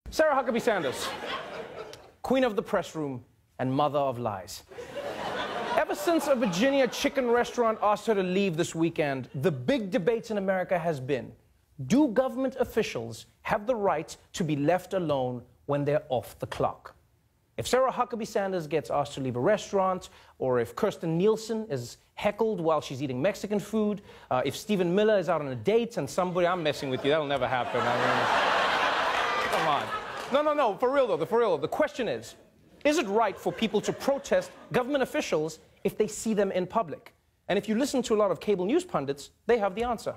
Sarah Huckabee Sanders, queen of the press room and mother of lies. Ever since a Virginia chicken restaurant asked her to leave this weekend, the big debate in America has been, do government officials have the right to be left alone when they're off the clock? If Sarah Huckabee Sanders gets asked to leave a restaurant, or if Kirsten Nielsen is heckled while she's eating Mexican food, if Stephen Miller is out on a date and somebody... I'm messing with you, that'll never happen. Come on. No, for real though, the question is it right for people to protest government officials if they see them in public? And if you listen to a lot of cable news pundits, they have the answer.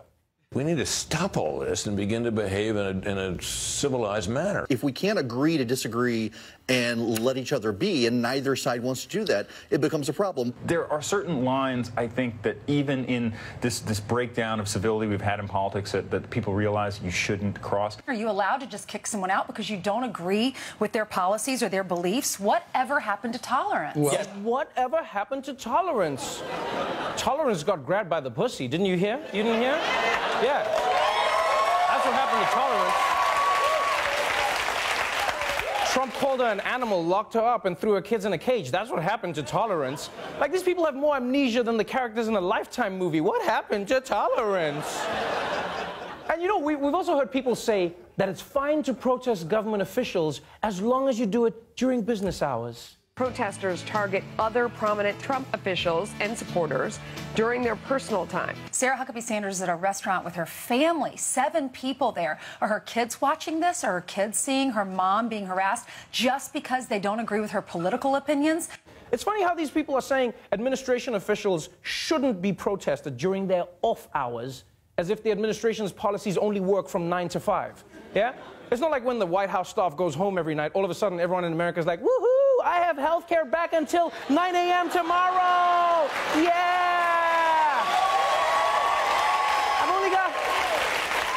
We need to stop all this and begin to behave in a civilized manner. If we can't agree to disagree and let each other be, and neither side wants to do that, it becomes a problem. There are certain lines, I think, that even in this breakdown of civility we've had in politics that people realize you shouldn't cross. Are you allowed to just kick someone out because you don't agree with their policies or their beliefs? Whatever happened to tolerance? Well, yes. Whatever happened to tolerance? Tolerance got grabbed by the pussy. Didn't you hear? You didn't hear? Yeah. That's what happened to tolerance. Trump called her an animal, locked her up, and threw her kids in a cage. That's what happened to tolerance. Like, these people have more amnesia than the characters in a Lifetime movie. What happened to tolerance? And you know, we've also heard people say that it's fine to protest government officials as long as you do it during business hours. Protesters target other prominent Trump officials and supporters during their personal time. Sarah Huckabee Sanders is at a restaurant with her family, 7 people there. Are her kids watching this? Are her kids seeing her mom being harassed just because they don't agree with her political opinions? It's funny how these people are saying administration officials shouldn't be protested during their off hours, as if the administration's policies only work from 9 to 5. Yeah? It's not like when the White House staff goes home every night, all of a sudden everyone in America is like, woohoo, I have health care back until 9 a.m. tomorrow. Yeah!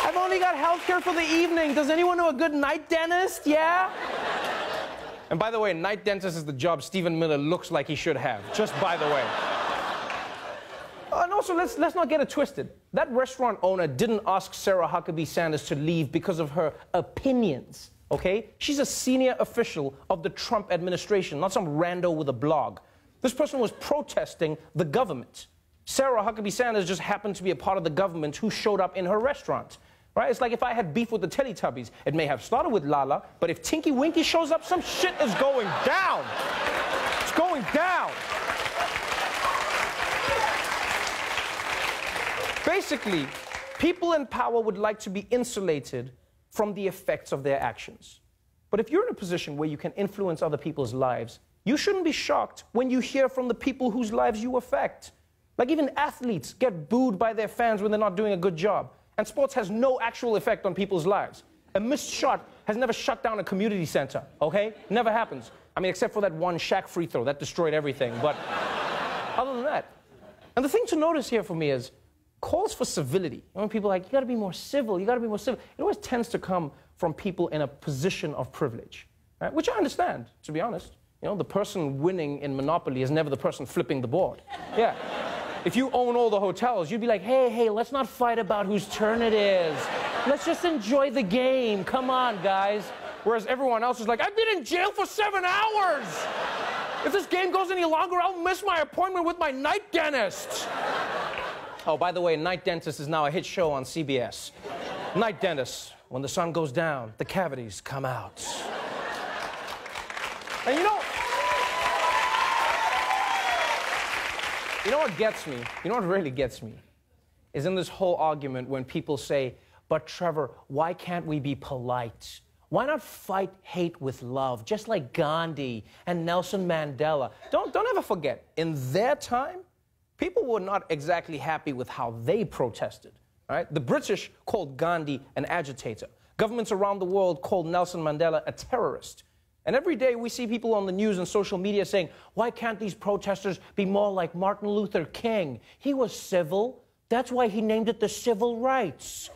I've only got health care for the evening. Does anyone know a good night dentist? Yeah? And by the way, night dentist is the job Stephen Miller looks like he should have. Just by the way. And also, let's not get it twisted. That restaurant owner didn't ask Sarah Huckabee Sanders to leave because of her opinions, okay? She's a senior official of the Trump administration, not some rando with a blog. This person was protesting the government. Sarah Huckabee Sanders just happened to be a part of the government who showed up in her restaurant, right? It's like if I had beef with the Teletubbies. It may have started with Lala, but if Tinky Winky shows up, some shit is going down. It's going down. Basically, people in power would like to be insulated from the effects of their actions. But if you're in a position where you can influence other people's lives, you shouldn't be shocked when you hear from the people whose lives you affect. Like, even athletes get booed by their fans when they're not doing a good job. And sports has no actual effect on people's lives. A missed shot has never shut down a community center, okay? Never happens. I mean, except for that one Shaq free throw. That destroyed everything. But other than that. And the thing to notice here for me is calls for civility. You know, when people are like, you gotta be more civil, you gotta be more civil. It always tends to come from people in a position of privilege, right? Which I understand, to be honest. You know, the person winning in Monopoly is never the person flipping the board. Yeah. If you own all the hotels, you'd be like, hey, let's not fight about whose turn it is. Let's just enjoy the game. Come on, guys. Whereas everyone else is like, I've been in jail for 7 hours. If this game goes any longer, I'll miss my appointment with my night dentist. Oh, by the way, Night Dentist is now a hit show on CBS. Night Dentist, when the sun goes down, the cavities come out. And you know what gets me? You know what really gets me? Is in this whole argument when people say, but Trevor, why can't we be polite? Why not fight hate with love, just like Gandhi and Nelson Mandela? Don't ever forget, in their time, people were not exactly happy with how they protested, right? The British called Gandhi an agitator. Governments around the world called Nelson Mandela a terrorist. And every day we see people on the news and social media saying, why can't these protesters be more like Martin Luther King? He was civil. That's why he named it the Civil Rights.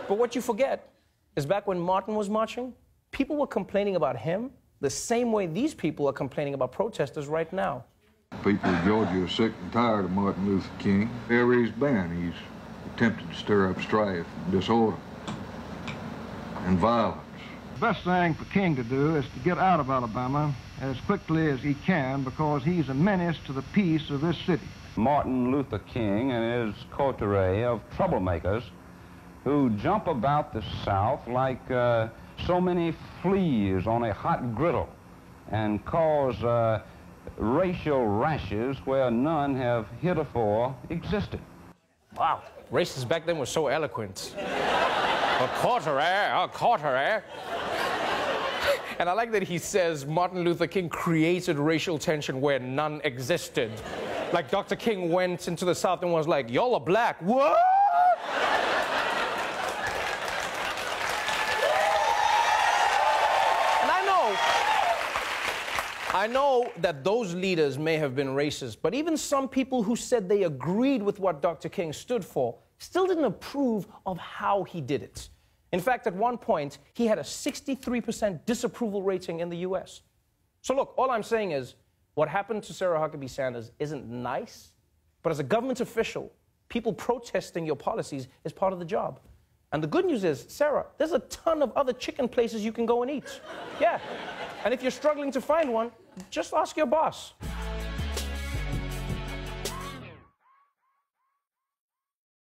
But what you forget is back when Martin was marching, people were complaining about him the same way these people are complaining about protesters right now. People in Georgia are sick and tired of Martin Luther King. Wherever he's been, he's attempted to stir up strife and disorder and violence. The best thing for King to do is to get out of Alabama as quickly as he can because he's a menace to the peace of this city. Martin Luther King and his coterie of troublemakers who jump about the South like so many fleas on a hot griddle and cause racial rashes where none have heretofore existed. Wow, racists back then were so eloquent. A coterie. And I like that he says Martin Luther King created racial tension where none existed. Like Dr. King went into the South and was like, y'all are black. What? And I know that those leaders may have been racist, but even some people who said they agreed with what Dr. King stood for still didn't approve of how he did it. In fact, at one point, he had a 63% disapproval rating in the US. So look, all I'm saying is, what happened to Sarah Huckabee Sanders isn't nice, but as a government official, people protesting your policies is part of the job. And the good news is, Sarah, there's a ton of other chicken places you can go and eat. Yeah. And if you're struggling to find one, just ask your boss.